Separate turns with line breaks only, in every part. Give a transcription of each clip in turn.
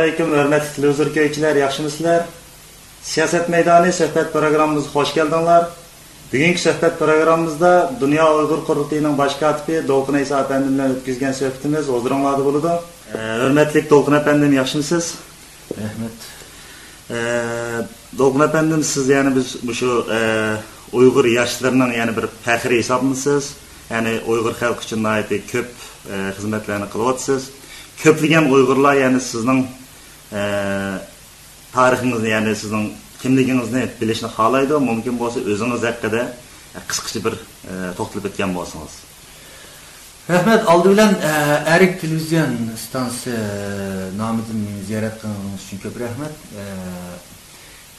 Assalamualaikum hörmətli televizor köykçülər, yaxşımısınızlar? Siyaset Meydanı söhbət proqramımıza xoş gəldinizlər. Bugünkü söhbət proqramımızda Dünya Uyğur Qurultayının baş katibi Dolqun İsa əfəndi bilan ötküzgən söhbətimiz huzurunuzda buludu. Hörmətli Dolqun əfəndim, yaxşımısınız?
Rəhmət.
Dolqun əfəndim, siz yəni biz bu şu Uyğur yaşlarının yəni bir fəxri hesabmısınız? Yəni Uyğur xalqı üçün aid köp xidmətlərini qılıbsınız. Köplügən Uygurlar yəni sizin tarixinizni, yəni sizin kimliginizni bilishni xalaydı. Mümkün bolsa özünüz haqqında qısqacha bir to'xtalib o'tgan bo'lsangiz.
Rəhmət, aldı bilan Ərik televizyon stansiya nomidan meni ziyorat qilganingiz uchun ko'p rahmat.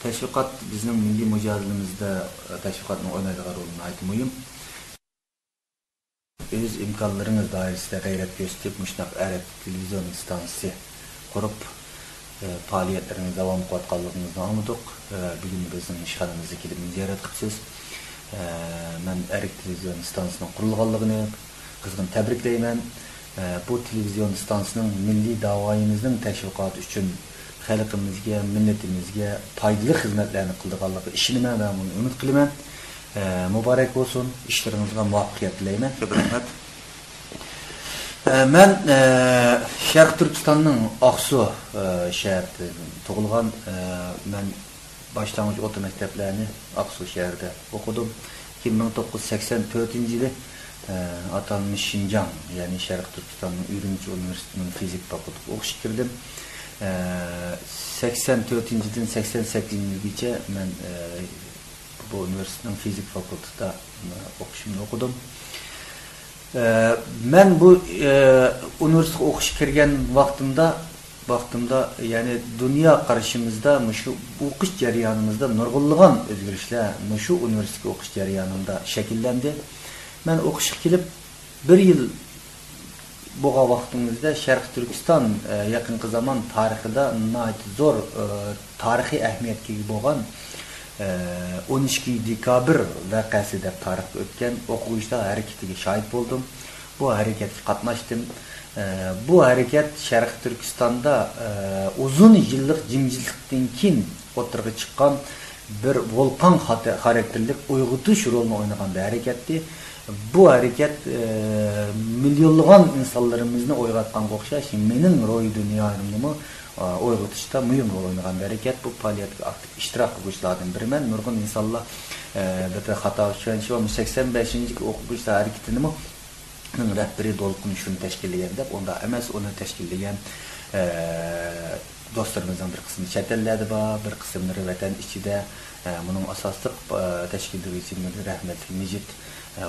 Təşviqat bizning milliy mücadiləmizdə təşviqatning oynaydigan rolunu aytib mühim. Öz imkanlarınız dairesinde gayret gösterip müşnaq Ərik televizyon stansiya kurup faaliyetleriniz devam qılatqanlığınızı anladık. Bugün bizim işxanamızda kelib ziyorat qilibsiz. Men Ərik televizyon stansiyasının qurulğanlığını qızgın təbrikləyman. Bu televizyon stansiyasının milli davayımızın təşviqatı üçün xalqimizga, millatimizga faydalı xizmətlərini qıldığanlığı işinimə və bunu ümid qılıman. Mübarek olsun, işlerinizə muvaffaqiyət diləyman.
Rəhmət.
Mən Şərq Türkistanның Aqsu şəhərində doğulğan. Mən başlanğıc orta məktəblərini Aqsu şəhərində oxudum. 1984-cü ildə atanmış Şinjan, yəni Şərq Türkistanның Ürümçi Universitetinin fizik fakültəsində oxuş girdim. 84-cü ildən 88-ci ilgəcə mən bu üniversitenin fizik fakültəsində oxuşumunu oxudum. Mən bu üniversiteye oxuş kirgen vaxtımda yani dünya qarşımızda şu oxuş jarayonimizda nurg'unlagan o'zgarishlar şu üniversiteye oxuş jarayonida şekillendi. Ben oxushga kelib bir yıl bo'lgan vaqtimizda Sharq Turkiston yaqinqi zaman tarixida zo'r tarixiy ahamiyatga ega bo'lgan 12 dekabr vaqasi deb tarixda o'tgan o'quvchilar harakatiga shohid bo'ldim. Bu harakatga qatnashdim. Bu harakat Sharq Turkistonda uzun yillik jimjitlikdan keyin o'tirg'i chiqqan bir volqon xarakterlik uyg'otish rolini o'ynagan bir harakatdi. Bu harakat milyonlagan insonlarimizni uyg'otganga o'xshash mening ro'y dunyoyimni uyg'otishda mühim rol oynagan bir harakat. Bu faaliyetga aktif iştirak qiluvchilardan biriman. Nurg'un insonlar bitta xato tushunishi va 85-ci o'quvchilar harakatini rəhbəri Dolqun shuni tashkillagan deb, onda emas, uni tashkillagan do'stlarimizdan bir qismi chet ellarda bor, bir qismlari vatan ichida. Buning asosli tashkillovchisi rahmatli Mijit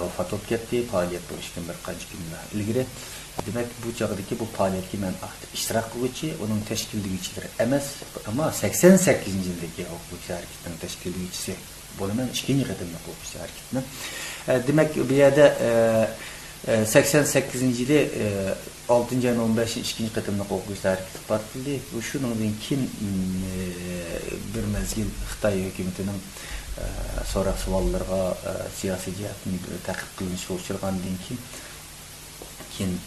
vafot etib ketdi. Faaliyet bo'lishdan bir qancha kunlar ilgari. Demek bu çağdaki bu faaliyetki ben aktif iştirak kılıcı, onun teşkilligçileri emas, ama 88. yıldaki okuvchi hareketinin teşkilligçisi bulunan ikinci kademli okuvchi hareketinin. Demek bir yerde 88. yılı 6. ayın 15. ikinci kademli okuvchi hareketi partildi. Şunun kim bir mezgil Xitay hükümetinin sonra suallarga siyasi cihatini takip kılınışı oluşturgandan keyin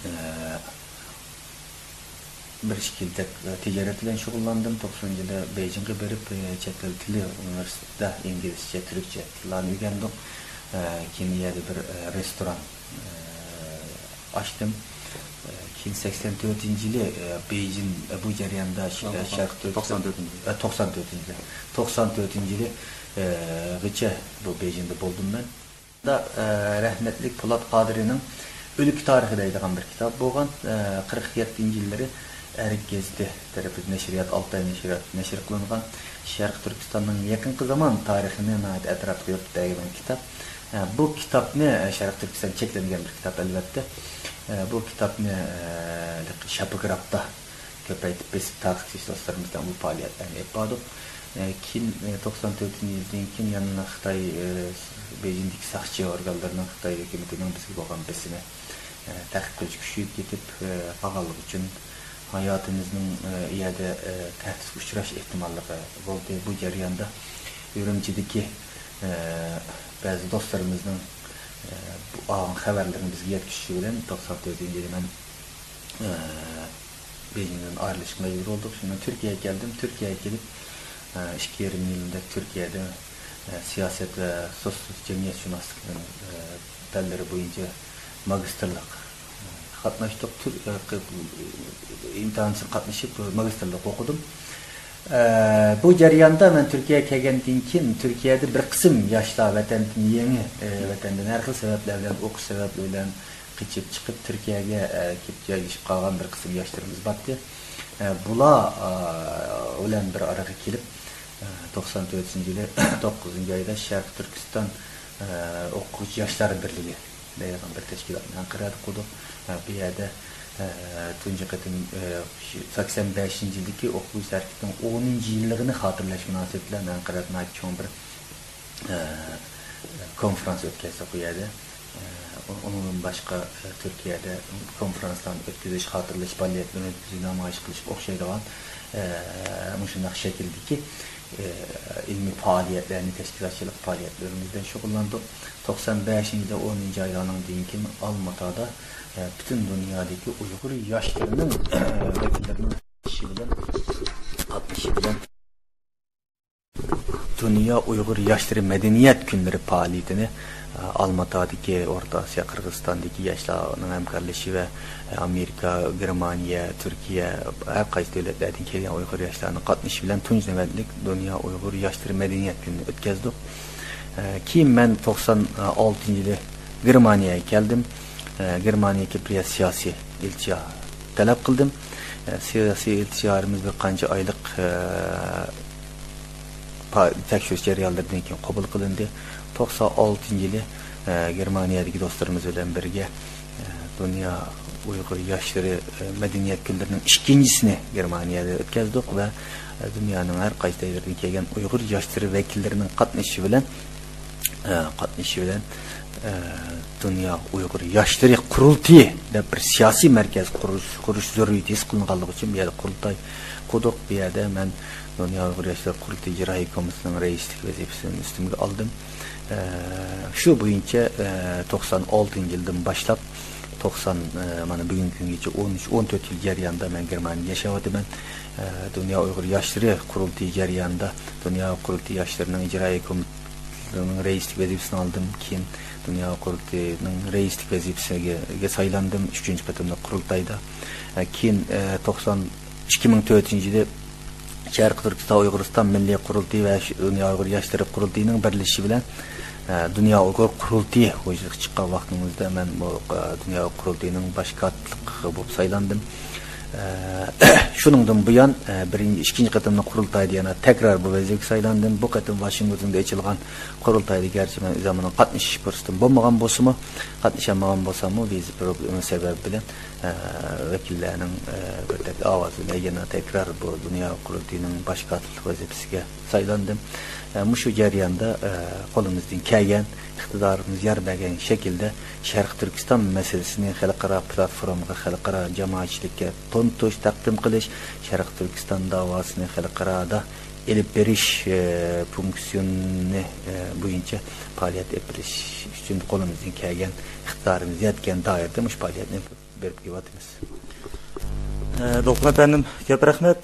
bir şekilde ticaret bilen şug'ullandim. 90-yılda Beijing'e berip chet el tili üniversitede İngilizce, Türkçe tillarni o'rgandim. Keyin yerda bir restoran açtım. Keyin 84-yili Beijing bu jarayonda Sharq 94-yili gacha bu Beijing'de bo'ldum men. Da rahmetli Polat Qadiri'nin Ölük tarihi deydigan bir kitap bo'lgan. 47-ci yilları Ərik Gezdi tərəfindən nəşriyyat, Altay nəşriyyat nəşr qılınğan Şərq Türkistanның yaqinqi zaman tarixini ətraflı yo'rtgan kitap. Bu kitapni Şərq Türkistan cheklangan bir kitap albatta. Bu kitapni Şapografda ko'paytib besib taqib do'stlarimizdan bu faaliyetlarni yapmadık. Keyin 94-yildan keyin yanına Xitoy Beijingdagi saqchi organlarining Xitoy hukumatining bizga bo'lgan besini ta'qib qilish kuchayib ketib qolganligi uchun hayotimizning iyada tahdidga uchrash ehtimolligi bo'ldi. Bu jarayonda Ürümchidagi ba'zi do'stlarimizning bu xabarlarini bizga yetkizishi bilan 94-yilda men Beijing'den ayrılışık mecbur olduk. Şimdi Türkiye'ye geldim. Türkiye'ye gelip 2020 yılında Türkiye'de siyaset ve sosyal cemiyetşünaslık dalları boyunca magisterlik katlaştık. İmtihansız katlaşıp magisterlik okudum. Bu jarayonda men Türkiye'ye kelgandan keyin Türkiye'de bir qism yoshlar vatandan yangi vatandan har xil sabablar bilan o'qish sababi bilan qochib chiqib Türkiye'ye kelib joylashib qolgan bir qism yoshlarimiz bordi. Bular bilan bir araya kelib 94-yili 9-oyda Sharq Turkiston o'quvchi yoshlar birligi degan bir tashkilotni Anqarada qurdik. Bu yerda tunji qatim 85-yildagi o'quvchi harakatining 10-yilligini xotirlash munosabati bilan Anqarada cho'ng bir konferans o'tkazdik bu yerda. Onun boshqa Turkiyada konferanslarni o'tkazish, xotirlash faoliyatlarini o'tkazish, namoyish qilish o'xshaydigan shunday shakldagi ilmiy faoliyatlarni tashkilotchilik faoliyatlarimizdan shug'ullandik. 95-yilda 10-oydan keyin Almatada bütün dünyadaki Uygur yaşlarının vekillerinin katılışı bilen Dünya Uygur Yaşları Medeniyet Günleri faaliyetini Almata'daki, Orta Asya, Kırgızistan'daki yaşlarının hemkarlışı ve Amerika, Germaniya, Türkiye, her kaysi devletlerden gelen Uygur yaşlarının katılışı bilen tunç nöbetlik Dünya Uygur Yaşları Medeniyet Gününü ötkezdik. Ki ben 96 yılı Germaniye'ye geldim. Germaniye'ye bir siyasi iltica talep kıldım. Siyasi ilticarımız bir kanca aylık tekşürüş jarayonlaridan keyin qabul qilindi. 96 yılı Germaniye'deki dostlarımız bilan birge Dünya Uygur Yaşları Medeniyet Günleri'nin ikincisini Germaniye'de ötkazdık ve dünyanın her qaysi yerlerinden kelgan Uygur yaşları vekillerinin qatnaşışı bilan Dünya Uygur Yaşları Kurultayı deb bir siyasi merkez kuruş zürriyeti his qilinganligi uchun bu yerda qurultay qurdik. Bu yerda men Dünya Uygur Yaşları Kurultayı icra komissiyanın reislik vazifasini üstümge aldım. Şu boyunca 96 yıldan başlap 90 mana bugünkü güngacha 13-14 yil jarayonida men Germaniyada yashayapman. Dünya Uygur Yaşları Kurultayı jarayonida Dünya Kurultayı Yaşlarının icra komissiyanın reislik vazifasini aldım. Keyin Dünya Kurultayı'nın reislik vazifasiga saylandım 3. qatimda qurultayda. Keyin 2004 yilda Sharq Turkiston Uyg'uriston Milliy Qurultayı ve Dünya Uygur Yaşları Qurultayı'nın birleşişi bilan Dünya Uygur Qurultayı qo'yib chiqqan vaqtimizda men bu Dünya Qurultayı'nın başkatlık bo'lib saylandım. Şuningdan buyon ikkinchi qatimda qurultayda yana tekrar bu vazifaga saylandim. Bu qatim Washingtonda ochilgan qurultayda garchi men zamonan qatnashish fursatim bo'lmagan bo'lsa-mu, qatnashamagan bo'lsam-mu, viza problemi sabab bilan vakillarning bir ovozi bilan yana tekrar bu Dünya Qurultayı'nın başkatlık vazifasiga saylandim. Şu jarayonda qo'limizdan kelgan iqtidorimiz yar bergan shaklda Sharq Turkiston masalasini xalqaro platformaga, xalqaro jamoatchilikka to'ntirish, taqdim qilish, Sharq Turkiston davosini xalqaroda elib berish funksiyoni bo'yicha faoliyat etirish uchun qo'limizdan kelgan iqtidorimiz yetgan doirada mush faoliyatni berib kelyapmiz.
Doktor efendim, köp rahmet.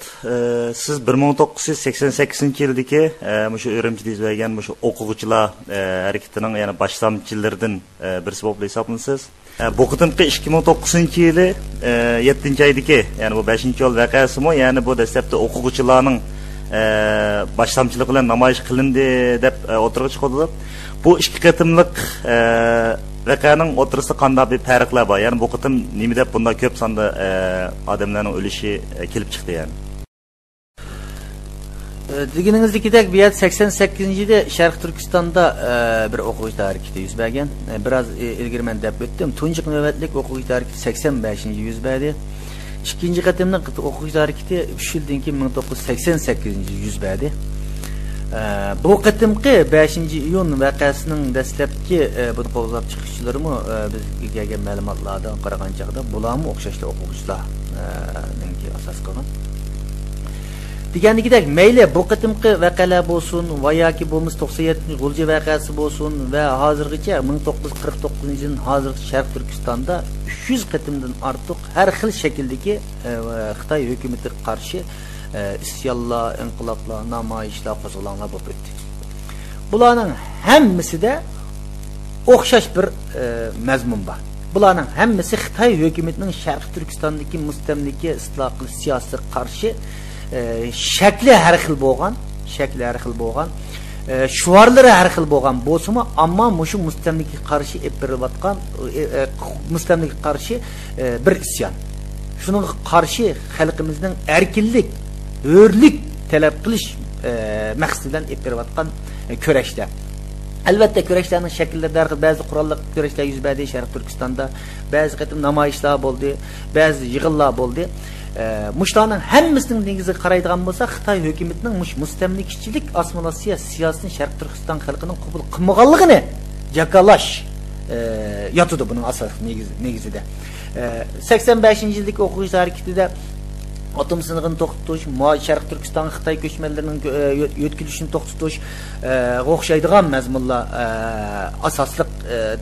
Siz 1988 yildagi şu Ürümçide izleyen şu o'quvchilar hareketining yani başlamçılardan birisi bo'lib hisoblanasiz. Bu qitimqi 2009 yili 7-oydagi yani bu 5-yil vaqasimi yani bu dastlabda o'quvchilarning başlamçılığı bilan namoyish qilindi deb o'tirg'i chiqdi. Bu ikki qatimliq vaqaning o'rtasida qanday bir farqlar bor? Yani bu qitim nima deb bunday ko'p sonda odamlarning o'lishi kelib chiqdi yani.
Deganingizlikdek bu 88-yilda Sharq Turkistonda bir o'quvchilar harakati yuz bergan. Biraz ilgari men deb o'tdim. Tunji navbatlik o'quvchilar harakati 85-yilda yuz berdi. İkinci qatimli o'quvchilar harakati 3 yildan keyin 1988-yilda yuz berdi. Bu qatimqi 5-iyun vaqasining dastlabki buni qo'zg'ab chiqishchilarimi bizga kelgan ma'lumotlardan qaragan chog'da bularmi o'xshashli o'quvchilarning asos qilgan. Degandagidek mayli bu qitimqi vaqalar bo'lsin va yoki bo'lmasa 97 G'ulji vaqasi bo'lsin va hozirgacha 1949-yildan hozirgi Sharq Turkistonda 300 qitimdan ortiq har xil shakldagi Xitoy hukumatiga qarshi isyonlar, inqiloblar, namoyishlar, qo'zg'olonlar bo'lib o'tdi. Bularning hammasida o'xshash bir mazmun bor. Bularning hammasi Xitoy hukumatining Sharq Turkistondagi mustamlika isloh qilish siyosatiga qarshi shakli har xil bo'lgan, shuarlari har xil bo'lgan bo'lsa-mu, ammo mushu mustamlikaga qarshi berayotgan mustamlikaga qarshi bir isyon. Shunga qarshi xalqimizning erkinlik, hurlik talab qilish maqsadidan berayotgan kurashlar. Albatta kurashlarning shakllarida ba'zi qurolli kurashlar yuz berdi Sharq Turkistonda, ba'zi qatim namoyishlar bo'ldi, ba'zi yig'inlar bo'ldi. Muşlarning hammasining negiziga qaraydigan bo'lsa, Xitoy hukumatining mustamlikachilik assimilyatsiya siyosatini Sharq Turkiston xalqining qabul qilmaganligini jakalash yotadi buning asosiy negizida. 85-yillik o'quv harakatida atom sınıgını to'xtatish, Sharq Turkiston Xitoy ko'chmanlarining yo'tkilishini to'xtatish o'xshaydigan mazmunlar asosliq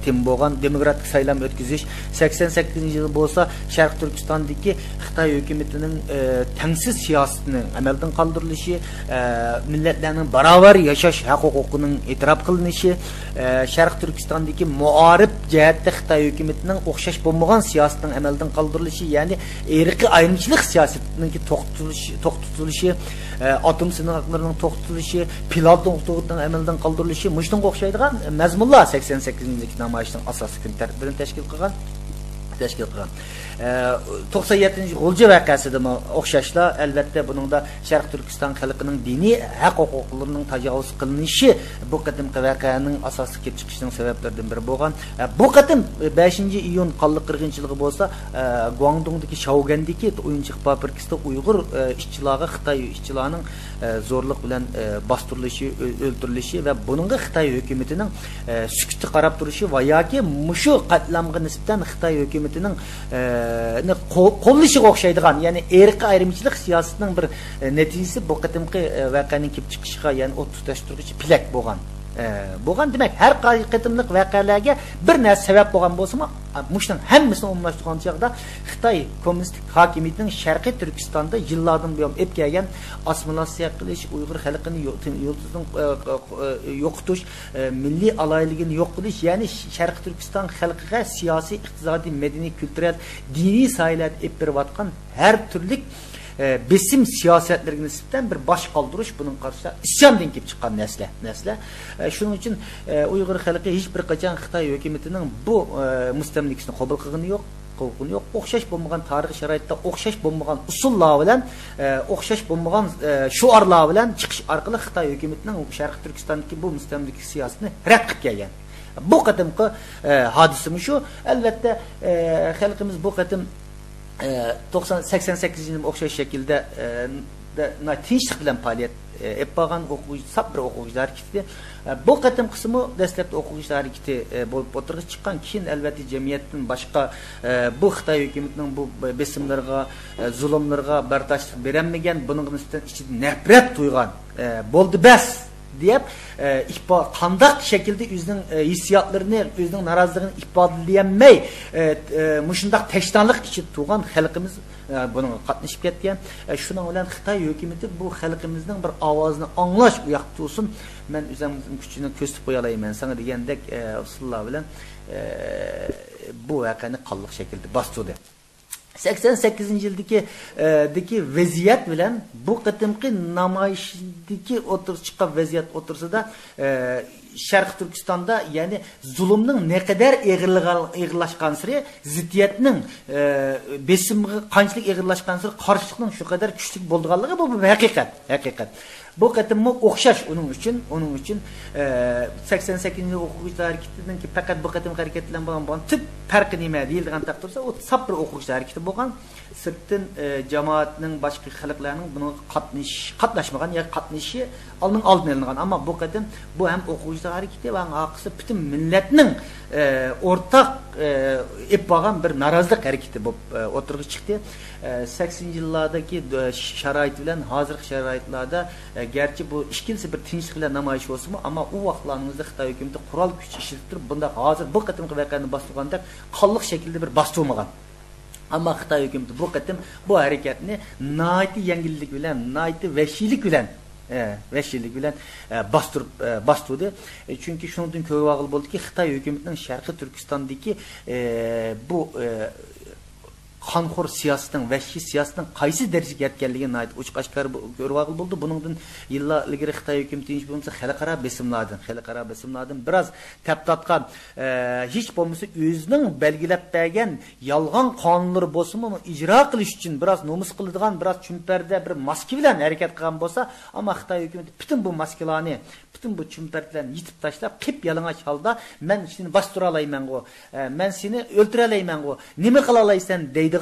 tem bo'lgan demokratik saylam o'tkazish. 88-yil bo'lsa Sharq Turkistondagi Xitoy hukumatining tengsiz siyosatining amaldan qoldirilishi, millatlarning barobar yashash huquqining e'tirof qilinishi, Sharq Turkistondagi muarif jihatda Xitoy hukumatining o'xshash bo'lmagan siyosatining amaldan qoldirilishi, ya'ni irqiy ayrimchilik siyosati to'xtatilishi, atom sınıqlarının to'xtatilishi, pilot to'xtatilishi amaldan qoldirilishi, mushunga o'xshaydigan mazmunlar 88-yillik namoyishning asosiy kun tartibini tashkil qilgan. 97 G'ulji vaqasida o'xshashlar, albatta buningda Sharq Turkiston xalqining diniy haq-huquqlarining tajovuz qilinishi bu qatimqi voqeaning asosiy kelib chiqishining sabablaridan biri bo'lgan. Bu qatim 5-iyun qonliq qirg'inchiligi bo'lsa, Guangdongdagi Shaogandagi o'yinchiq fabrikasida Uyg'ur ishchilarga Xitoy ishchilarining zo'rlik bilan bostirilishi, o'ldirilishi va buningga Xitoy hukumatining sukutga qarab turishi va yoki mushu qatlamga nisbatan Xitoy hukumatining qo'llashiga o'xshaydigan, ya'ni irqiy ayrimchilik siyosatining bir natijasi bu qatimqi voqeaning kelib chiqishiga, ya'ni o't tutashtiruvchi pilak bo'lgan. Demak, har qatimliq voqealarga bir narsa sabab bo'lgan bo'lsa-mu, mushning hammasini umumlashtirgan chog'da Xitoy kommunistik hokimiyatining Sharqiy Turkistonda yillardan buyon olib kelgan assimilyatsiya qilish, Uyg'ur xalqini yo'qotish, milliy alayligini yo'q qilish, ya'ni Sharqiy Turkiston xalqiga siyosiy, iqtisodiy, madaniy, kulturel, diniy sohalarda olib berayotgan har turli besim siyasetlerine nisbeten bir baş kaldırış bunun karşısında isyandan kelib chiqqan narsa. Shuning uchun Uyg'ur xalqi hech bir qachon Xitoy hukumatining bu mustamlikasini qabul qilgani yo'q. O'xshash bo'lmagan tarixiy sharoitda o'xshash bo'lmagan usullar bilan, o'xshash bo'lmagan shuarlar bilan chiqish orqali Xitoy hukumatining Sharq Turkistondagi bu mustamlika siyosatini rad qilib kelgan. Bu qatimqi hodisami shu. Albatta xalqimiz bu qatim 88 yılın o'xshash shaklda tinchlik bilan faoliyat olib borgan sabr o'quvchilar harakati. Bu qatim qismi dastlabki o'quvchilar harakati bo'lib o'tirib chiqqan, keyin albatta jamiyatning boshqa bu Xitoy hukumatining bu besimlarga, zulmlarga bardoshlik berolmagan, buning nisbatan ichida nafrat tuygan bo'ldi bas deyip qandaq şekilde özünün hissiyatlarını, özünün narazılığını ifadələyənməy muşundaq təşdanlıq içi tuğan xalqımız bunu qatnışıb ketken. Şunun olan Xitoy hökuməti bu xalqımızın bir avazını anlaş uyaqtı olsun. Mən özümüzün küçüğünü köstüb qoyalayım sana degəndək usullar bilan bu vəqəni qallıq şəkildə bastırdı. 88-yildagi vaziyat bilan bu qatimqi namoyishdagi chiqqan vaziyat o'tirsida Sharq Turkistonda, ya'ni zulmning ne kadar ig'irlashgan sari, ziddiyatning besimga qanchalik ig'irlashgan sari qarshilikning shu qadar kuchli bo'lganligi bu haqiqat. Bu qatimmi o'xshash uning uchun 88 o'quvchilar harakatidan ki faqat bu qatim harakat bilan bo'lgan tip farqi nima deyilgan taqdirda o sabr o'quvchilar harakati bo'lgan, sirtdan jamoatning boshqa xalqlarning buni qatnashmagan yoki qatnashi oldin olingan. Ammo bu qatim bu ham o'quvchilar kommunistik hareketi ve akısı bütün milletinin ortak ep bağın bir narazılık hareketi bu oturgu çıktı. 80 yıllardaki şarait bilen hazırki şaraitlarda gerçi bu işkilisi bir tinçlik bilen namayış olsun mu ama o vaxtlarımızda Xitay hükümeti kural güç işlettirip bunda hazır bu qatımki vakanı bastırganda qalliq şekilde bir bastırmagan. Ama Xitay hükümeti bu qatım bu hareketini naiti yengillik bilen, naiti vahşilik bilen bastırdı. Çünkü şundan köy vağıl oldu ki Xitay hükümetinin Şarkı Türkistan'daki bu qanxor siyasetinin, vahşi siyasetinin qaysi dərəcəyə yetkenligini aytıb uçuq aşkar görüp ağıl buldu. Bunun yıllar ilgiri Xitay hükümeti bulunsa xalqara besimlardan biraz təptatqan, hiç bolmasa özünün belgilep bergen yalğan qanunları bolsunmu icra qilish üçün biraz nomus qiladigan, biraz çümperdə bir maske bilen hərəkət qilgan bolsa, amma Xitay hükümeti bütün bu maskelarni bütün bu çümpertlerini yitip taşlap kip yalıngaç halda men seni bastıra alayman go, men seni öldüre alayman go, nime qila alaysan deydigan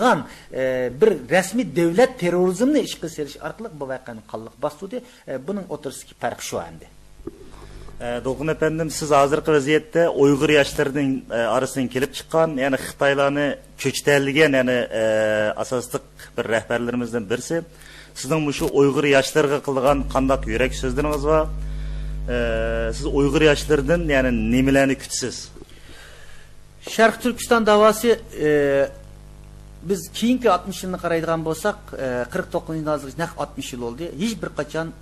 bir resmi devlet terörizmni ishga serish orqali bu voqeani qalliq bastırdı. Bunun o'tirishki farqi shu endi.
Dolqun efendim, siz hazırki vaziyette Uygur yaşlarının arasından kelip çıkan, yani Xitaylarni köçtərligen, yani asaslık bir rehberlerimizden birisi. Sizin bu şu Uygur yaşlarına kılgan kandak yürek sözleriniz var. Siz Uygur yaşlarından yani nemelerini kütsüz?
Şarkı Türkistan davası biz keyinki 60 yılını qaraydigan bolsak 49 yıldan azıcık 60 yıl oldu. Hiç bir kaçan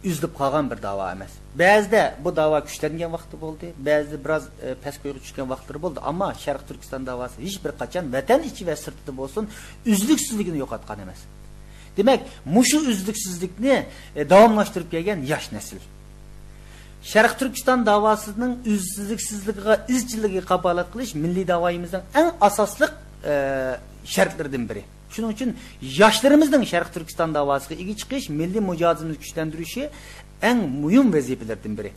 üzülüp kalgan bir dava emas. Bazıda bu dava güçlengen vakti oldu. Bazıda biraz pes koyup çıkan vaktları oldu. Ama Şarkı Türkistan davası hiç bir kaçan vatan içi ve sırtı olsun üzlüksüzlüğünü yok atkan emas. Demek muşu üzlüksüzlükni davamlaştırıp gelgen yaş nesil. Şarkı Türkistan davasının üzlüksüzlüğü, izciliği kabalat kılış milli davayımızın en asaslık şartlardan biri. Şunun için yaşlarımızın Şarkı Türkistan davasına ilgi çıkış, milli mücadelemizi güçlendirişi en mühim vazifelerden biri.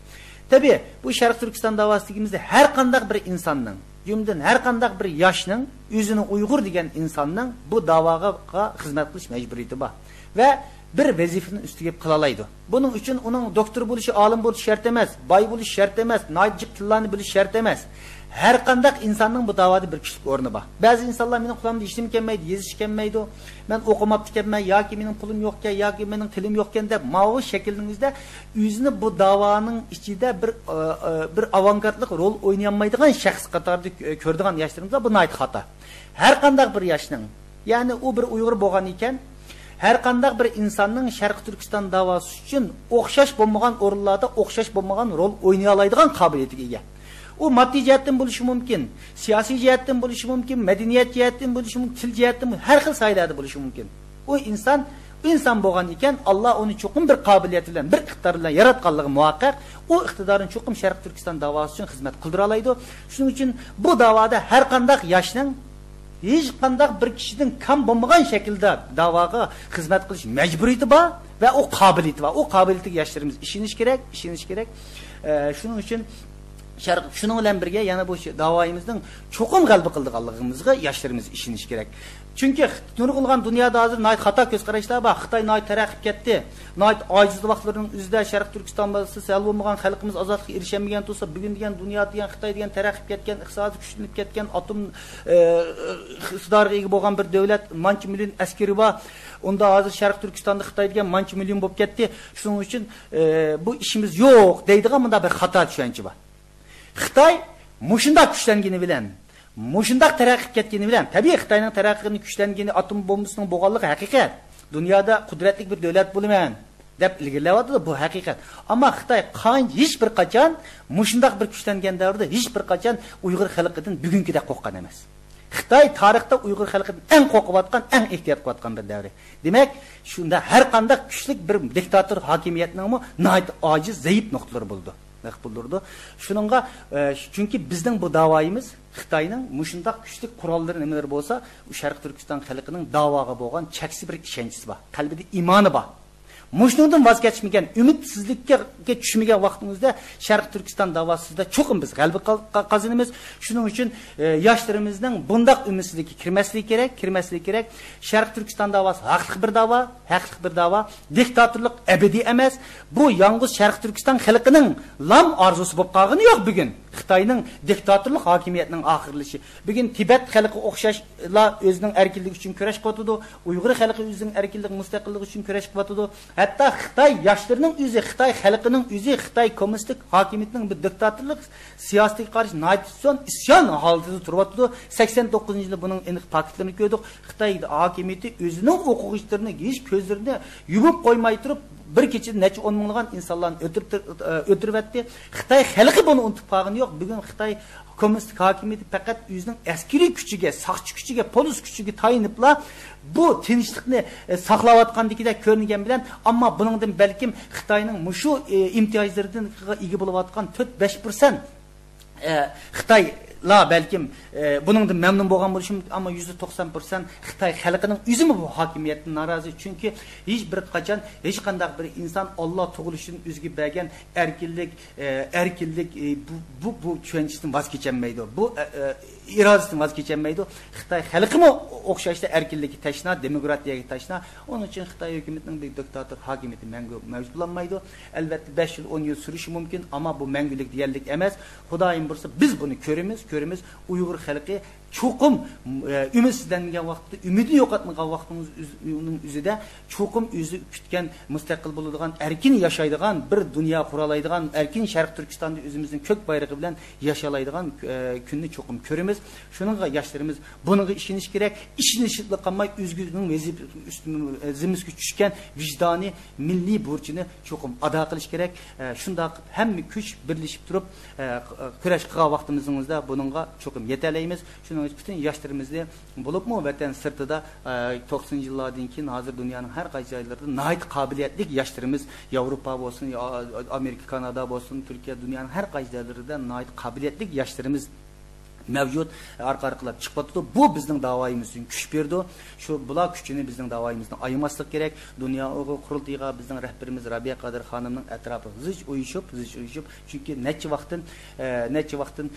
Tabi bu Şarkı Türkistan davası dediğimizde her kandak bir insanın, cümleden her kandak bir yaşının, yüzünü Uygur diyen insanın bu davaya hizmet kılış mecburiyeti var. Ve bir vazifenin üstüge kılalaydı. Bunun için onun doktor buluşu, alim buluşu şart emez, bay buluşu şart emez, naicik tıllarını buluşu şart emez. Her kandak insanın bu davada bir kişilik ornu var. Bazı insanlar benim kulağımda işim kelmeydi, yeziş kelmeydi. Ben okumaptı kelmey, ya ki benim pulum yokken, ya ki benim tilim yokken de mavi şeklinizde yüzünü bu davanın içinde bir avantgardlık rol oynayamaydıgan şahs katarda kördüğün yaşlarımızda buna ait hata. Her kandak bir yaşının, yani o bir Uygur boğan iken, her kandak bir insanın Şarkı Türkistan davası için okşaş bulmagan orullarda okşaş bulmagan rol oynayalaydıgan kabiliyetiga ega. O maddi cihetten buluşu mümkün, siyasi cihetten buluşu mümkün, medeniyet cihetten buluşu mümkün, til cihetten her xil sayılarda buluşu mümkün. O insan boğan iken Allah onu çokum bir kabiliyetiyle, bir iktidarıyla yaratkanlığı muhakkak, o iktidarın çokum Şarkı Türkistan davası için hizmet kıldıralaydı. Şunun için bu davada her kandak yaşının hiç kandak bir kişinin kam bulmagan şekilde davaga hizmet kılış mecburiyeti var ve o kabiliyeti var. O kabiliyeti yaşlarımız işiniz gerek. Şunun için şunun bilen birge yani bu davayımızın çokum kalbi kıldıqanlığımızga yaşlarımız işiniz gerek. Çünkü nurgulgan dünyada hazır nayt hata köz qarashlar var. Xitay nayt taraqqi ketdi. Nayt aciz vaqtlarının üzdə Şarkı Türkistan bazısı sel bolmagan xalqımız azadlıqqa erişemigen tulsa bugün diyen dünya diyen Xitay diyen taraqqi ketken, iqtisadi güçlənib ketken, atom iqtidarı ega bolgan bir dövlət, mançı milyon askeri var. Onda hazır Şarkı Türkistan'da Xitay diyen mançı milyon bolup ketdi. Şunun için bu işimiz yok deydigan bunda bir hata düşençi var. Xitay muşundaq güçlengeni bilen, muşundaq taraqqi ketgeni bilen, tabii Xitayning taraqqini güçlengeni atom bombasının boğanlığı hakikat. Dünyada kudretli bir devlet bulunan dep ilgilewadi bu hakikat. Ama Xitay hiç bir qaçan muşundaq bir güçlengen davrda hiç bir qaçan Uygur xalqidan bugünkidek qo'rqqan emas. Xitay tarixda Uygur xalqidan en qo'rqib atgan, en ehtiyot qilib atgan bir davr. Demek şunda her qanday güçlük bir diktator hakimiyetinin nayt aciz, zayıf noktaları buldu. Şununla çünkü bizden bu davayımız Xitayning muşundaq güçlük kuralları nemeler bolsa, Şarkı Türkistan xalqining davaga bo'lgan cheksiz bir ishonchi bor, qalbida imoni bor.
Muşnundan vazgeçmegen, ümitsizlikке düşmegen vaqtimizda Sharq Turkiston davasida cho'qim biz g'alaba qozonamiz. Shuning uchun yoshlarimizning bundaq ümitsizlikka kirmasligi kerak. Sharq Turkiston davasi haqli bir davo, diktatorlik abadiy emas. Bu yolg'iz Sharq Turkiston xalqining lam orzusi bo'lib qolgani yo'q bugun. Xitoyning diktatorlik hokimiyatining oxirlashi. Bugun Tibet xalqi o'xshashlar o'zining erkinligi uchun kurash qilyapti. Uyg'ur xalqi o'zining erkinlik, mustaqillik uchun kurash qilyapti. Hatto Xitoy yoshlarining o'zi, Xitoy xalqining o'zi Xitoy kommunistik hokimiyatining bir diktatorlik siyosatiga qarshi isyon holatida turyapti. 89-yilda buning aniq ta'kidlarini ko'rdik. Xitoy hokimiyati o'zining o'quvchilarini hech ko'zlarini yumib qo'ymay turib bir kechada necha 10 minglagan insonlarni o'tiribdi. Xitoy xalqi buni unutib qolgani yo'q. Bugun Xitoy kommunistik hokimiyati faqat o'zining askariy kuchiga, saqchi kuchiga, polis kuchiga tayinibla bu tinchlikni saqlayotgandagidek ko'ringan bilan, ammo buningdan balkim Xitoyning mushu imtiyozlaridan ega bo'layotgan 4-5% Xitoy la balkim buningdan memnun bo'lgan bo'lishim, ammo %90% Xitoy xalqining o'zimi bu hokimiyatdan norozi. Chunki hech bir qachon hech qanday bir inson Alloh tug'ilishidan o'ziga bergan erkinlik bu tushunchdan voz kechmaydi. Bu irodasidan voz kechmaydi. Xitoy xalqimi o'xshashda erkinlikka tashna, demokratiyaga tashna. Onun uchun Xitoy hukumatining bir diktator hokimiyati mavjud bo'lmaydi. Albatta 5 yil, 10 yil surishi mumkin, ammo bu mangulik deyarlik emas. Xudoyim bo'lsa biz buni ko'ramiz. Uyg'ur xalqi cho'qim ümidsizlangan vaqtda, umidini yo'qotmagan vaqtning o'zida cho'qim o'zi kutgan mustaqil bo'ladigan, erkin yashaydigan bir dunyo quralaydigan, erkin Sharq Turkistonda o'zimizning ko'k bayrog'i bilan yashalaydigan kunni cho'qim ko'ramiz. Shuningga yoshlarimiz buniga ishonish kerak. Ishonishli qolmay o'zgining zimmisga tushgan vijdoniy milliy burchini cho'qim ado qilish kerak. Shundoq hamma kuch birlashib turib kurash qilgan vaqtimizda buningga cho'qim yetalaymiz. Bütün yaşlarımızda bulupmu vatan sırtıda 90 yıllardan keyin hazır dünyanın her qaysi yerlerinde nahit kabiliyetli yaşlarımız Avrupa olsun, Amerika, Kanada olsun, Türkiye dünyanın her qaysi yerlerinde nahit kabiliyetli yaşlarımız mevcut arka çıkmadı. Bu bizim davayımızın güç berdi. Şu bula gücünü bizim davayımızdan ayırmaslık gerek. Dünya kurultayıga bizim rehberimiz Rabia Kadir Hanım'ın etrafı zıç uyuşup. Çünkü neçe vaktin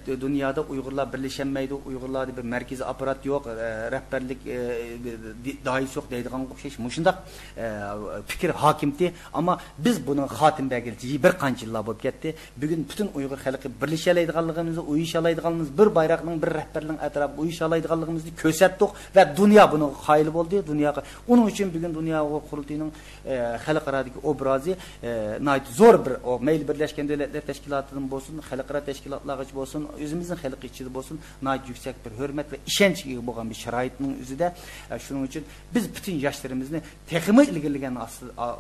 dünyada Uygurlar birleşemeydi. Uygurlarda bir merkezi aparat yok. Rehberlik dahi yok deydiğen okşayış. Muşundak fikir hakimdi. Ama biz bunun hatim belgeli bir qancha yıllar bo'lib ketdi. Bugün bütün Uygur halkı birleşeleydiğanlığımızı uyuşalaydiganimiz bir bayroqning bir rahbarning atrofida uyuşalaydiganligimizni ko'rsatdik va dunyo buni qoyil bo'ldi. Dunyoga uning uchun bugun dunyo qurultiyining xalqarodagi obrazi zo'r bir mayli Birlashgan Davlatlar Tashkilotidan bo'lsin, xalqaro tashkilotlarga bo'lsin, o'zimizning xalq ichida bo'lsin, yuksak bir hurmat va ishonchga bo'lgan bir sharoitning o'zida. Shuning uchun biz butun yoshlarimizni texmi ilgirlagan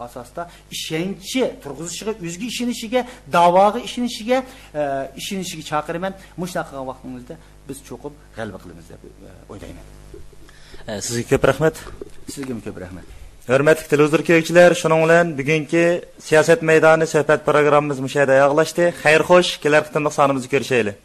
asosda ishonchi turg'izishiga, o'zga ishonishiga, da'voga ishonishiga chaqiraman. Muşnaqa vaqtimizda biz cho'qib g'alaba qilamiz deb o'ylayman.
Sizga ko'p rahmat.
Sizga ko'p rahmat.
Hurmatli televizor ko'ruvchilar, shuning bilan bugungi siyosat maydoni suhbat programmamiz mushayda oyoqlashdi. Xayr xo'sh, kelar qitimliq sonimizni ko'rishaylik.